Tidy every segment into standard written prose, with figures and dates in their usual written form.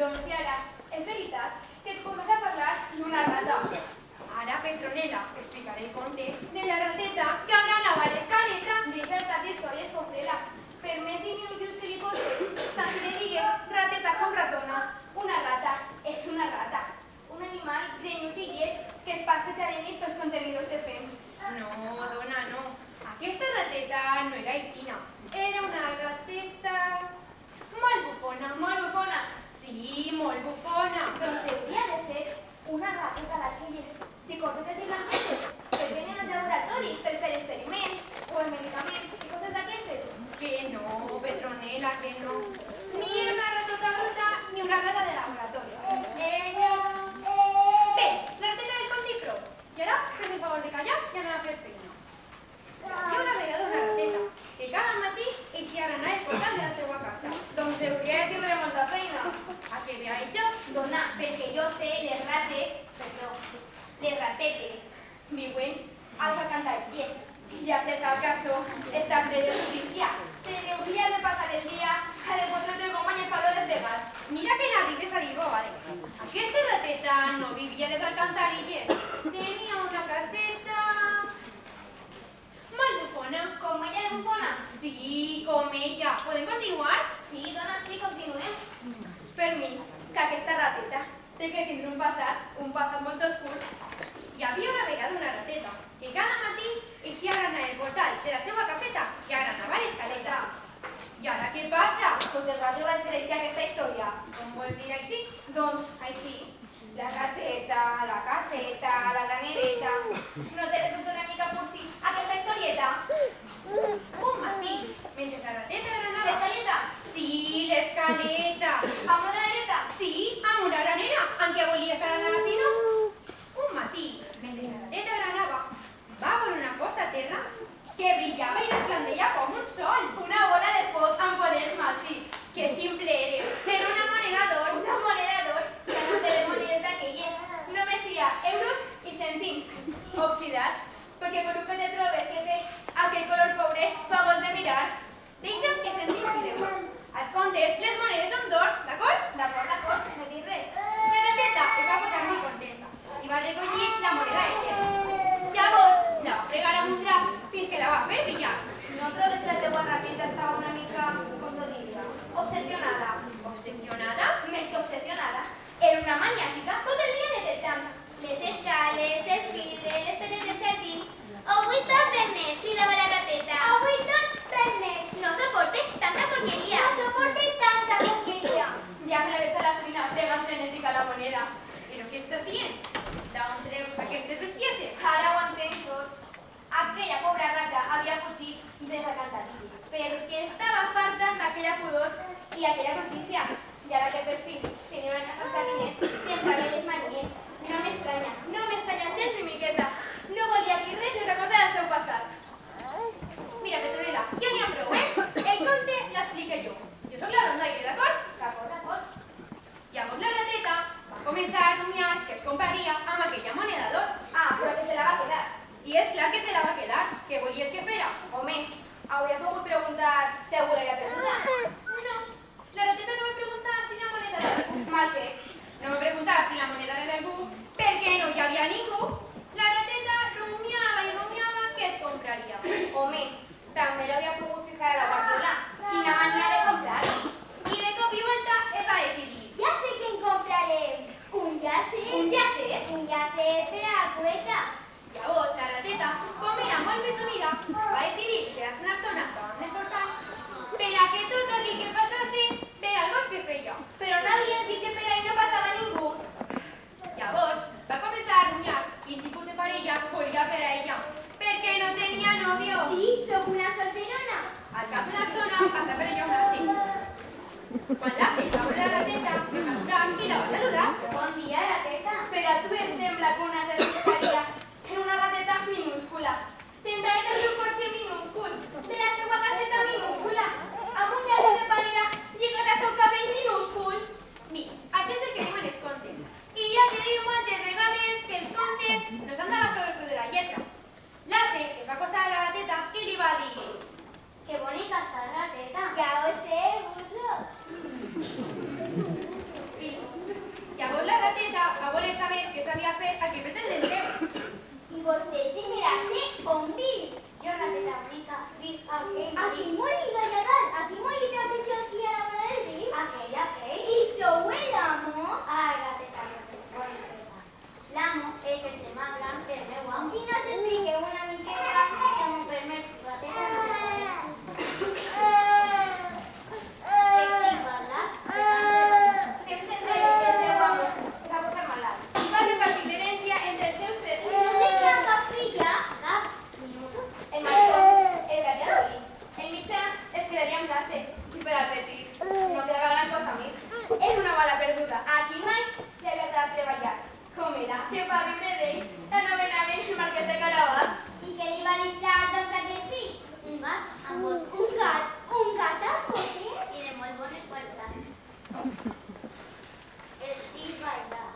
Doncs si ara és veritat que et comença a parlar d'una rata. Ara, Petronella, explicaré el conte de la rateta que ara anava a l'escaleta. Deixa estar d'històries, Pofrela. Per més diminutius que li posis, tant si li digues rateta com ratona, una rata és una rata. Un animal grenyut i lleig que es passa cada nit pels contenidors de fem. No, dona, no. Aquesta rateta no era aixina. Era una rateta molt bufona. Molt bufona. Sí, molt bufona. Doncs hauria de ser una rateta d'aquelles xicotetes i blanquetes que tenen als laboratoris per fer experiments o els medicaments i coses d'aquestes. Que no, Petronella, que no. Ni era una ratota bruta ni una rata de laboratori. Era... Bé, la rateta del conte i prou. I ara, fes el favor de callar i anem a fer feina. Hi ha una vegada una rateta que cada matí eixia a granar el portal de la seva casa. Doncs hauria de tindre molta feina. A què ve això? Dona, perquè jo sé les ratetes viuen als alcantarillers. Ja se sap que això està ple de notícia. Se hauria de passar el dia a les botes de goma i el palo de fregar. Mira que n'arribes a dir bobades. Aquesta rateta no vivia a les alcantarilles. Tenia una caseta... molt bufona. Com ella de bufona? Sí, com ella. Podem continuar? Sí, dona, sí, continuem. Per mi, que aquesta rateta té que tindre un passat molt oscur. Hi havia una vegada una rateta que cada matí eixia a granar el portal de la seva caseta i agranava l'escaleta. I ara què passa? Tot el rato va ser així aquesta història. Com vols dir així? Doncs, així, la rateta, la caseta, la granereta... No te resulta una mica cursi aquesta historieta? Un matí, mentre la rateta granava... L'escaleta? Sí, l'escaleta. Amb una granereta? Sí, amb una granera. En què volia que granava si no? Un matí, mentre la rateta granava, va veure una cosa a terra que brillava i resplendeia com un sol. Una bola de foc amb poders màgics. Que simple eres. Era una moneda d'or. Una moneda d'or. Ja no té monedes d'aquelles. Només hi ha euros i cèntims. Oxidats. Perquè per que te trobes que té aquell color coure fa goig de mirar. Deixa'm que sentim si d'euros. Els comptes, les monedes són d'or, d'acord? D'acord, no dic res. La rateta es va posar molt contenta i va recollir la moneda de terra. Llavors, La va fregar amb un drap fins que la va fer brillar. no trobes que la teua rateta estava una mica, com t'ho diria, obsessionada? Obsessionada? Més que obsessionada. Era una maniàtica tot el dia netejant. Les escales, els vidres, les peres del jardí. Avui tot ben net, cridava la rateta. Avui tot ben net. No soporte tanta porqueria. No soporte tanta porqueria. Ja me la veig a la cuina fregant frenètica la moneda. Però què estàs dient? D'on treus aquestes bestieses? Ara ho entenc tot. Aquella pobra rata havia fugit dels alcantarilles perquè estava farta d'aquella pudor i aquella notícia. I ara que per fi tenia una casa sardiner, t'entraré les manies. No m'estranya gens ni miqueta. No volia dir res ni recordar el seu passat. Mira, Petronella, ja n'hi ha prou, eh? El conte l'explique jo. Jo sóc la rondaire, d'acord? D'acord. Llavors la rateta va començar a rumiar que es compraria amb aquella moneda d'or. Ah, però que se la va quedar. I és clar que se la va quedar. Què volies que fera? Home, hauria pogut preguntar si algú l'havia preguntat. No, la rateta no me preguntava si la moneda era d'algú. Mal fet. No me preguntava si la moneda era d'algú perquè no hi havia ningú. La rateta rumiava i rumiava que es compraria. Home, també l'hauria pogut ficar a la guardiola. Quina mania de comprar. I de cop i volta es va decidir. Ya sé quién compraré. Un llacet. Un llacet? Un llacet per a la cueta. Llavors la rateta, com era molt presumida, va decidir quedar-se una estona davant del portal per a que tot aquell que passassi veia el goig que feia. Però no havies dit que per ahí no passava ningú. Llavors va començar a rumiar quin tipus de parella volia per a ella, perquè no tenia nòvio. Sí, sóc una solterona. Al cap d'una estona passa per ella un àcid. Quan l'àcid va veure la rateta, es va aturar i la va saludar. Bon dia, rateta. Però a tu et sembla que una cervesaria en una rateta minúscula, sentada en el seu cotxe minúscul, de la seva caseta minúscula, amb un llacet de panera lligat al seu cabell minúscul. Mira, això és el que diuen els contes. I hi ha que dir moltes vegades que els contes no s'han d'agafar al peu de la lletra. L'ase es va acostar a la rateta i li va dir: Qué bonita está rateta. Ya os sé, burro. era una bala perduda. Aquí mai li havia agradat treballar. Com era? Que per riure d'ell l'anomenaven el marquès de Carabàs. I què li va deixar doncs aquest fill? Un gat amb un gat amb potes i de molt bones qualitats. Estic ballar.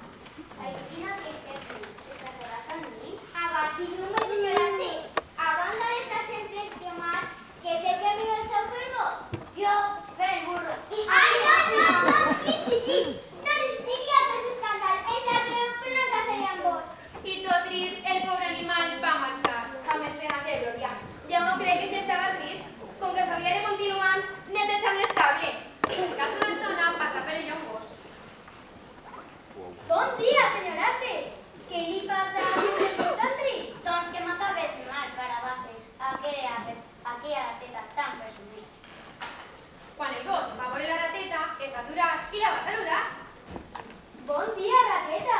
Aixina que fill, ¿estaràs amb mi? Abatidume, senyora C. A banda d'estar sempre extremat, que sé que mío es vos. Yo, ven, burro. Ai, no, quin xillit. No resistiria a tot escàndal. És la creu, però no casaria amb vos. I tot trist, el pobre animal va marxar. Amb escena de glòria. Ja no crec que si estava trist, com que s'hauria de continuar netejant l'estable. Cap una estona passa per ella un gos. Bon dia, senyora C. Què li passa a aquest tan trist? Doncs que m'acaba de firmar Carabasses. Aquella rateta tan presumida. Quan el gos va veure la rateta, es va aturar i la va saludar. Bon dia, rateta.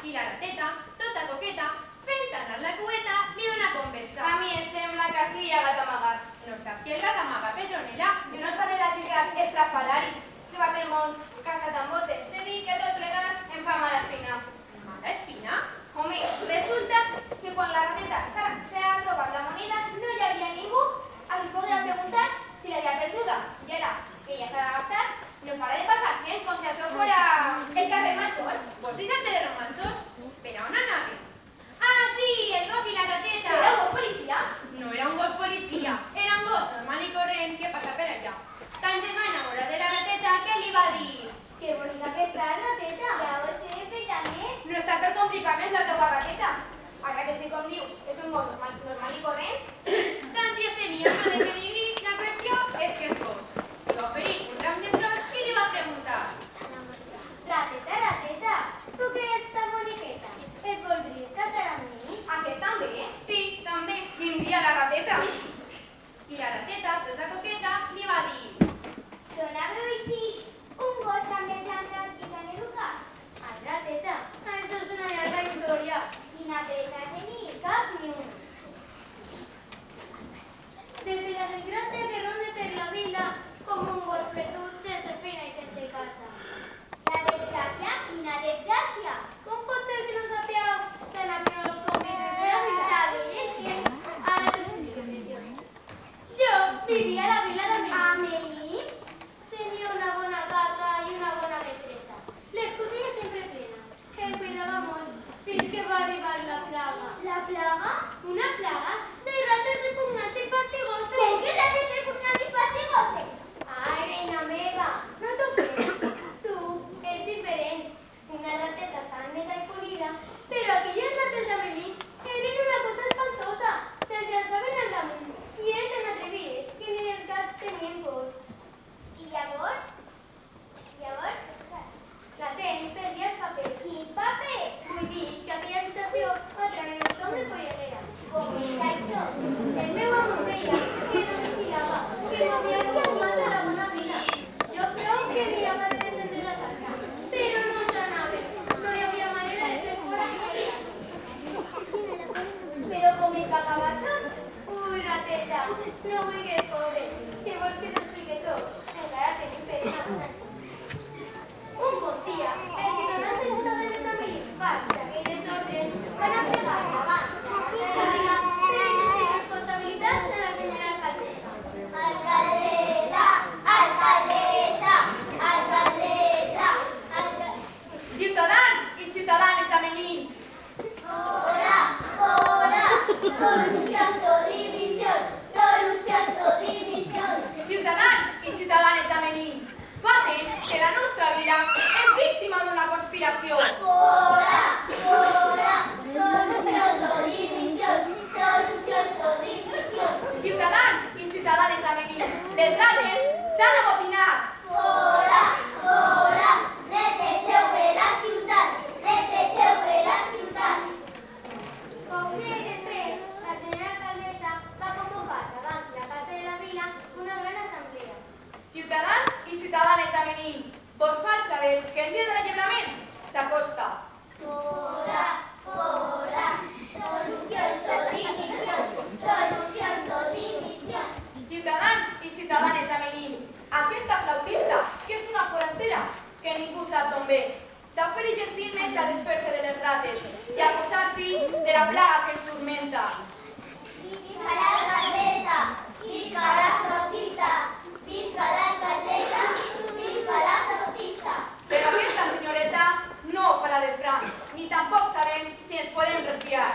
I la rateta, tota coqueta, fent anar la cueta, li dona a conversar. A mi em sembla que sí hi ha gat amagat. No saps si el gas amaga Petronela. Jo no et parlo de l'etiquet estrafalari, que va pel món casat amb botes. T'he dit que tots plegats em fa mala espina. Mala espina? Home, resulta que quan la rateta s'ha trobat la moneda no hi havia ningú a qui podrà preguntar si l'havia perduda. I ara que ja s'ha gastat, no para de passar gent com si això fora el carrer Major. Vols deixar-te de romansos? Per a on anaven? Ah, sí, el gos i la rateta. Era un policia? No era un gos policia, era un gos normal i corrent que passa per allà. Tant es va enamorar de la rateta que li va dir: Que bonita que està, rateta. Ja ho sé, petanet. No està per complicar més la teva rateta. Ara que sí, com dius, és un gos normal i corrent. tant si es tenia una de pedigrí, la qüestió és que és gos. Li va oferir un ram de flors i li va preguntar: Rateta, rateta, tu que ets tan boniqueta, et voldries casar amb mi? Aquest també? sí, també. Quin dia la rateta? I la rateta, tota coqueta, li va dir: Donava així un gos també tan tranquil i tan educat. Ai, rateta, això és una llarga història. Quina pressa tenir, cap ni una. Desde la desgracia que ronde per la vila, com un gos perdut sense feina i sense casa. La desgràcia? Quina desgràcia? Com pot ser que no sapigueu tan aviat com vivim la vila? Saber el que? Ara t'ho explico, preciós. Jo vivia a la vila d'Amelí. Tenia una bona casa i una bona mestressa. L'escudella sempre plena. El cuidava molt, fins que va arribar la plaga. La plaga? Una plaga de rates repugnants i fastigoses. Com que rates repugnants i fastigoses? Ai, reina meva, no t'ofenes. Tu ets diferent. Una rateta tan neta i polida, però aquelles rates d'Amelí eren una cosa espantosa. Se'ls alçaven al damunt i eren tan atrevides que ni els gats tenien por. I llavors? La gent perdia els papers. Quins papers? Vull dir que aquella situació va treure el tothom de polleguera. Com és això? El meu amo deia que no vigilava, que no havia preocupat de la bona vida. Jo prou que mirava de defendre la casa, però no s'anava. No hi havia manera de fer fora aquella. Però com es va acabar tot? Ui, rateta, no vulguis pobre. Si vols que t'explique tot, encara tenim peresa. Un bon dia, els ciutadans de Ciutadans d'Amelí, farts d'aquelles ordres, van a plegar davant la casa de la vila per exigir responsabilitats a la senyora alcaldessa. Alcaldessa! Alcaldessa! Alcaldessa! Ciutadans i ciutadanes d'Amelí. Fora! Fora! Solucions o dimissions! Solucions o dimissions! Ciutadans i ciutadanes d'Amelí. Fa temps que la nostra vila és víctima d'una conspiració. Fora! Fora! Solucions o dimissions! Solucions o dimissions! Ciutadans i ciutadanes d'Amelí, les rates s'han amotinat. Fora! Fora! Netegeu bé la ciutat! Netegeu bé la ciutat! Poc temps després, la senyora alcaldessa va convocar davant la casa de la vila una gran assemblea. Ciutadans i ciutadanes d'Amelí, vos faig saber que el dia de l'alliberament s'acosta. Fora! Fora! Solucions o dimissions! Solucions o dimissions! Ciutadans i ciutadanes d'Amelí, aquesta flautista, que és una forastera, que ningú sap d'on ve. S'ha oferit gentilment a desfer-se de les rates i a posar fi de la plaga que ens turmenta. Visca l'alcaldessa! Visca la flautista! Visca l'alcaldessa! Visca la flautista! Però aquesta senyoreta no ho farà de franc, ni tampoc sabem si ens podem refiar.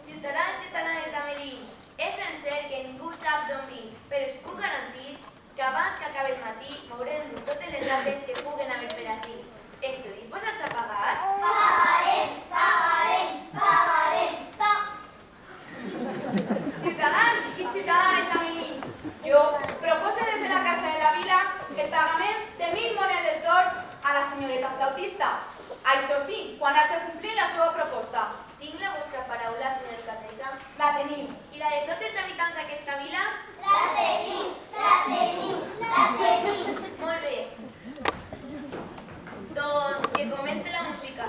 Ciutadans, ciutadanes d'Amelí, és ben cert que ningú sap d'on vinc, però us puc garantir que abans que acabi el matí m'hauré d'endur totes les rates que puguen haver per ací. Esteu disposats a pagar? Pagarem! Pagarem! Pagarem! Ciutadans i ciutadanes d'Amelí, jo proposo des de la Casa de la Vila el pagament de 1.000 monedes d'or a la senyoreta flautista. Això sí, quan haig de complir la seva proposta. Tinc la vostra paraula, senyora alcaldessa. La tenim. I la de tots els habitants d'aquesta vila? La tenim! La tenim! La tenim! Molt bé. Doncs que comenci la música.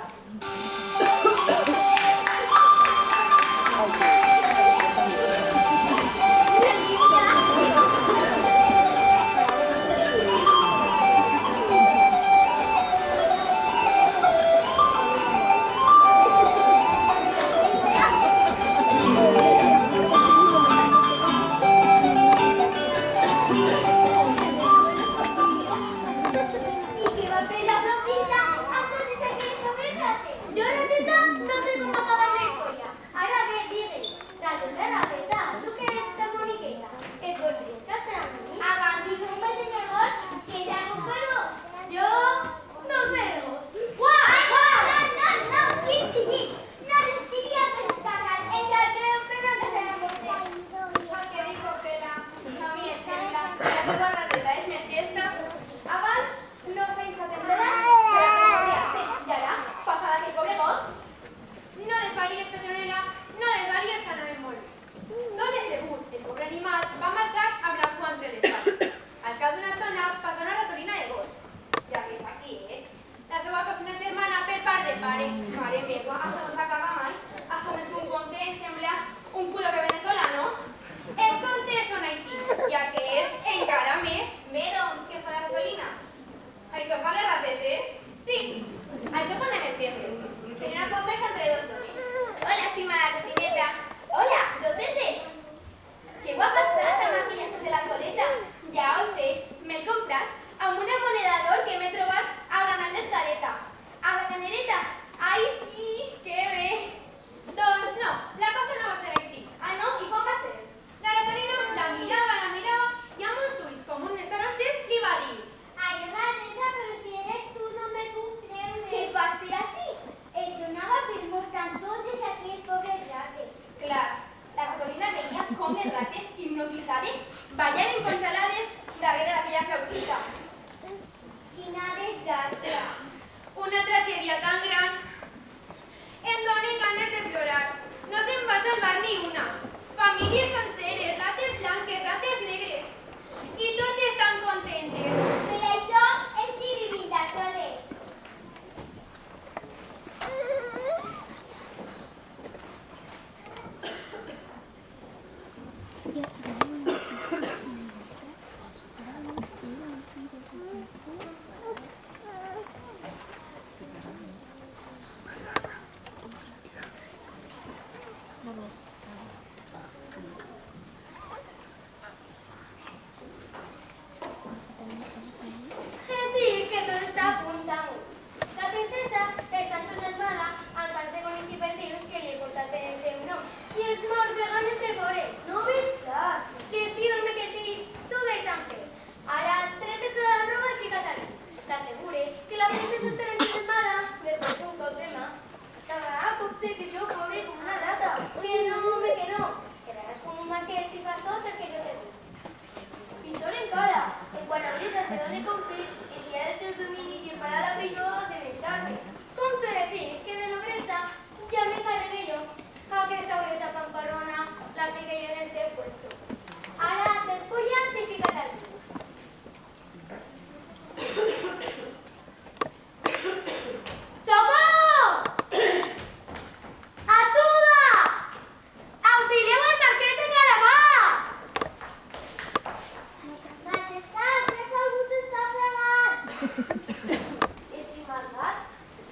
Estimat gat,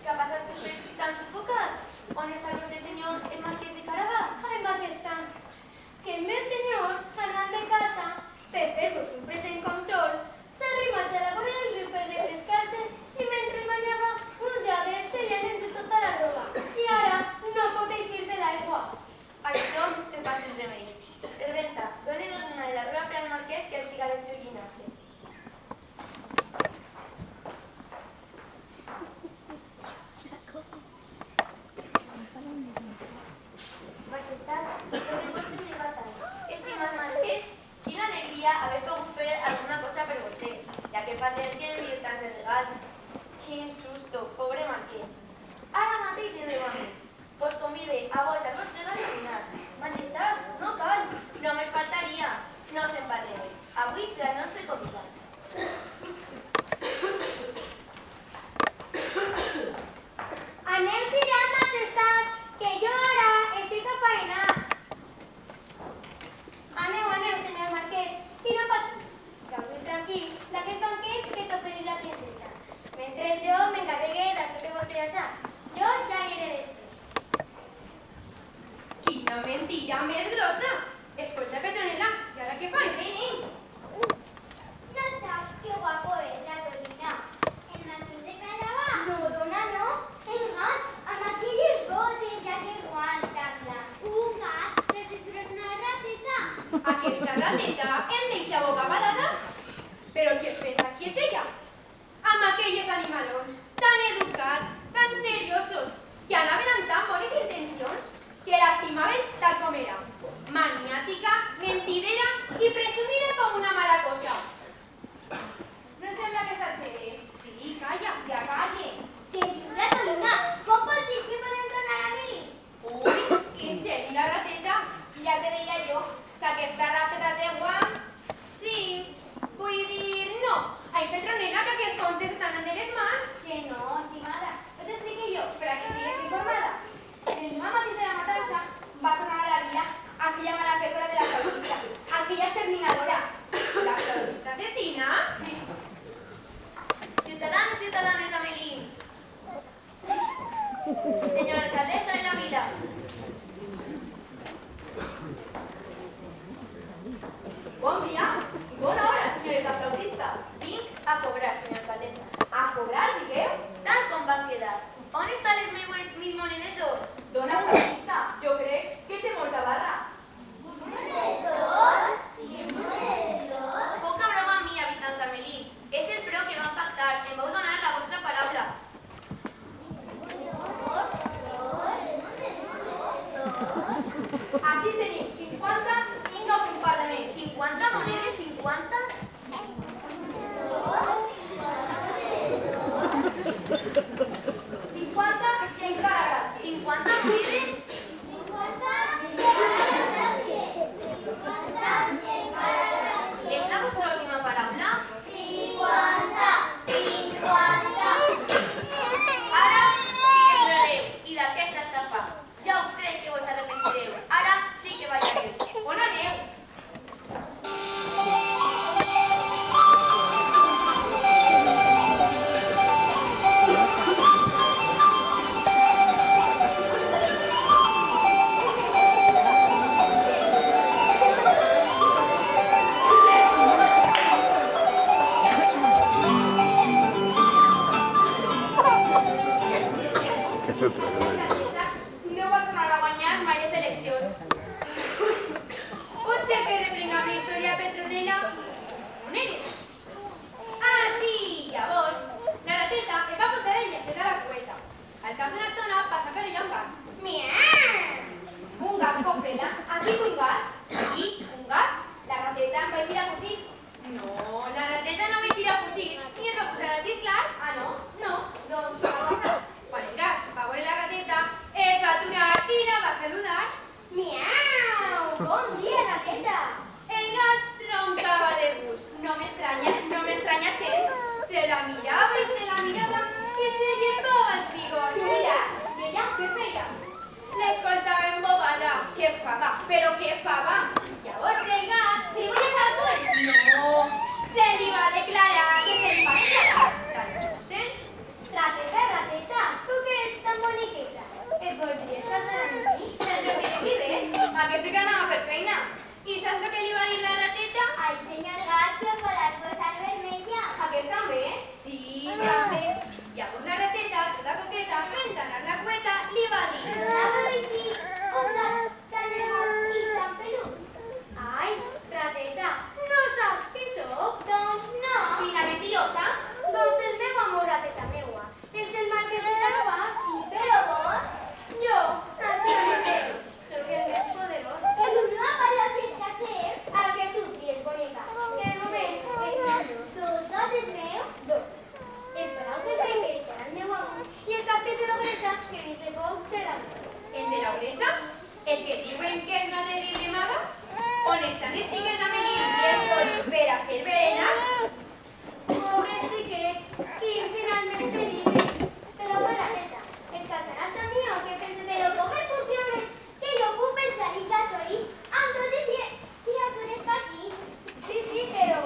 què ha passat que us veig tan sufocats? On està el vostre senyor, el marquès de Carabàs? Ai, majestat, que el meu senyor, anant de casa, per fer-vos un present com sol, s'ha arrimat a la vora del riu per refrescar-se i mentre banyava, uns lladres se li han endut tota la roba i ara no pot eixir de l'aigua. A això te passa el remei. Serventa, donen alguna de la roba per al marquès que el siga del seu llinatge. Majestat, soc el vostre fill basat. Estimat marquès, quina alegria haver pogut fer alguna cosa per vostè, ja que fa temps que envio tants regals. Quin susto, pobre marquès. Ara mateix de davant. Us convide a vos al vostre gat a dinar. Majestat, no cal, només faltaria. No s'empadreu. Avui serà el nostre convidat. Aneu tirant, majestat, que jo ara estic a faenar. Aneu, senyor marquès, i no pat... Gaudiu tranquil, d'aquest banquet que t'ofereix la princesa. Mentre jo m'encarregue d'això que vostè ja sap. Jo ja aniré després. Quina mentira més grossa! Escolta, Petronela, i ara què fan? Ven. No saps que guapo és la Dolina. El marquès de Carabàs. No, dona, no. El gat, amb aquelles botes i aquell guants tan blanc. Un gat, però si tu eres una rateta. Aquesta rateta em deixa boca badada? Però qui es pensa qui és ella? Amb aquells animalons tan educats, tan seriosos, que anaven amb tan bones intencions, que l'estimaven tal com era. Maniàtica, mentidera i presumida com una mala cosa. No sembla que s'atxegues. Sí, calla. Ja calle. Que dius la Dolina? Com pots dir que podem tornar a venir? Ui, quin geni la rateta. Ja te deia jo que aquesta rateta teua... Sí, vull dir, no. Ai, Petronela, que aquests contes estan en les mans. Que no, estimada. No t'explique jo, per a que estigues informada. El dia mateix de la matança va tornar a la vila aquella mala pècora de la flautista, aquella exterminadora. La flautista asesina? Sí. Ciutadans, ciutadanes d'Amelín. Senyora alcaldessa de la vila. Bon dia i bona hora, senyoreta flautista. Vinc a cobrar, senyora alcaldessa. A cobrar, digueu? Tal com van quedar. On estan les meues 1000 monedes d'or? Dona flautista, jo crec que té molta barra. Poca broma amb mi, habitants d'Amelín. És el preu que vam pactar. Em vau donar la vostra paraula. Així tenim 50 i no 50 més. 50 monedes, 50? I encara gràcies. 50 monedes? És la vostra última paraula? Ara sí que entrareu. I d'aquesta estafa. Ja ho crec que vos arrepentireu. Ara sí que ballareu. On aneu? No va tornar a guanyar mai les eleccions. Pot ser que reprenguem la història, Petronela? On eres? Ah, sí, llavors, la rateta es va posar el llacet a la cueta. Al cap d'una estona passa per allà un gat. Miau! Un gat cofrela. Aquí un gat. Sí, un gat. La rateta va eixir a fugir. No, la rateta no va eixir a fugir ni es va posar a xisclar. Ah, no? No, Doncs, què va passar? quan el gat va veure la rateta, es va aturar i la va saludar. Miau! Bon dia, rateta! El gat roncava de gust. No m'estranya gens. Se la mirava i se la mirava i se llevava els bigons. Tu diràs, i ella què feia? L'escoltava embobada. Què fava? Però què fava? Llavors el gat Si li voy a dar todo. no se li va declarar que se li va declarar. te diré. Però para teta, et casaràs amb mi o què penses? Però com et puc creure que jo puc pensar en casoris amb totes criatures per aquí? Sí, però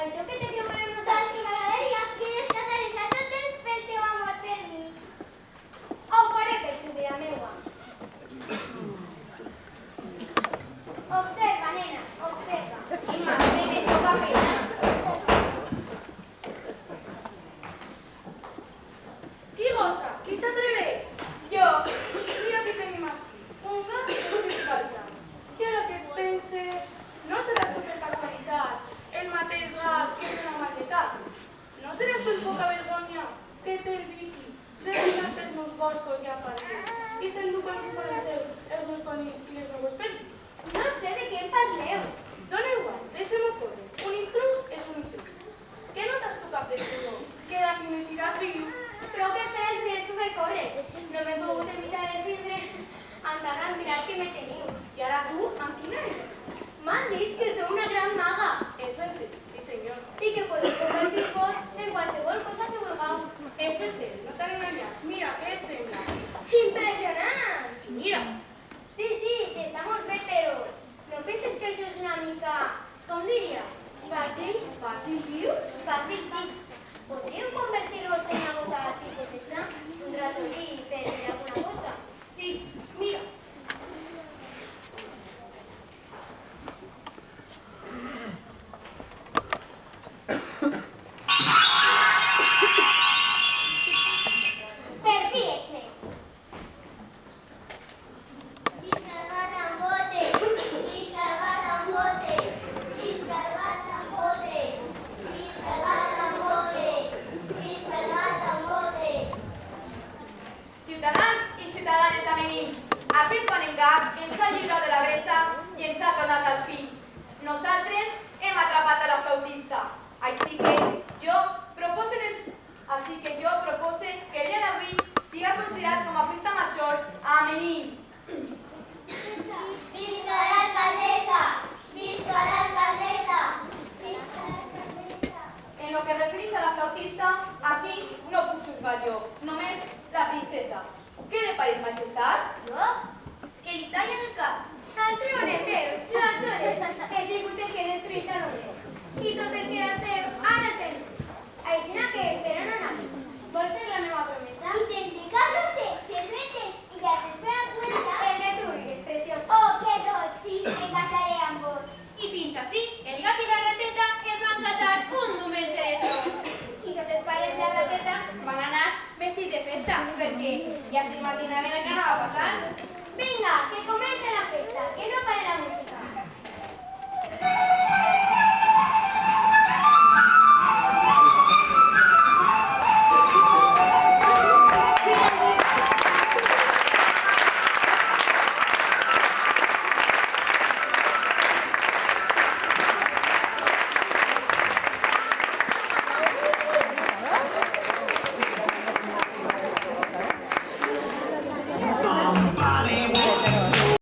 això que té que veure amb nosaltres? Que m'agradaria que descasares a totes pel teu amor per mi. Ho faré per tu, vida meua. Observa, nena, observa. Imma, me toca pena. Qui gosa? Qui s'atreveix? Jo. Mira què tenim aquí. Un gat descalça. I ara que et pense, no seràs tu per casualitat el mateix gat que té una maldetat. No seràs tu el poca vergonya que té el vici de reinar pels meus boscos i afalents i s'endú com si foren seus els meus conills i les meues perdides. No sé de què em parleu. Dona igual, deixem-ho córrer. Un intrus és un intrus. Que no saps tu cap de tu? Queda si necessites viu. Però que sé el risc que corre. No m'he pogut evitar el vindre amb tan admirat que me teniu. I ara tu, amb quina és? M'han dit que sou una gran maga És ben cert, sí senyor. i que podeu convertir-vos en qualsevol cosa que vulgueu. És ben cert, no t'han enganyat. Mira, què et sembla? Impressionant! Mira, Sí, està molt bé, però no penses que això és una mica, com diria, fàcil? fàcil viu? Fàcil, sí. Podríeu convertir-vos en una cosa xicoteta, un ratolí per dir alguna cosa? Sí, mira. Per fi ets meu. Visca el gat amb botes, visca el gat amb botes, visca el gat amb botes, visca el gat amb botes, visca el gat amb botes. Ciutadans i ciutadanes de Menin, aquest panengat ens ha lliurat de la bressa i ens ha tornat als fills. Nosaltres hem atrapat a la flautista. Així que jo propose que el dia d'avui siga considerat com a festa major a Menin. Visca l'alcaldessa! Visca l'alcaldessa! Visca l'alcaldessa! En lo que refereix a la flautista, així no puc juzgar jo, només la princesa. Què li pareix, majestat? Jo? Que li tallen el cap. Això no ho veus, jo a soles he sigut el que he destruït a Londres. I tot el que era seu, ara és meu. Així que, però no anava. Vols ser la meva promesa? Y tendré carrozes, serventes y ya se esperan cuenta. El que tu digues, precioso. Oh, qué dolor, sí, me casaré amb vos. I fins així, el gat i la rateta es van casar un diumenge de sol. I tots els pares de la rateta van anar vestits de festa, perquè ja s'imaginaven el que anava a passar. Venga, que comience la fiesta, que no pare la música.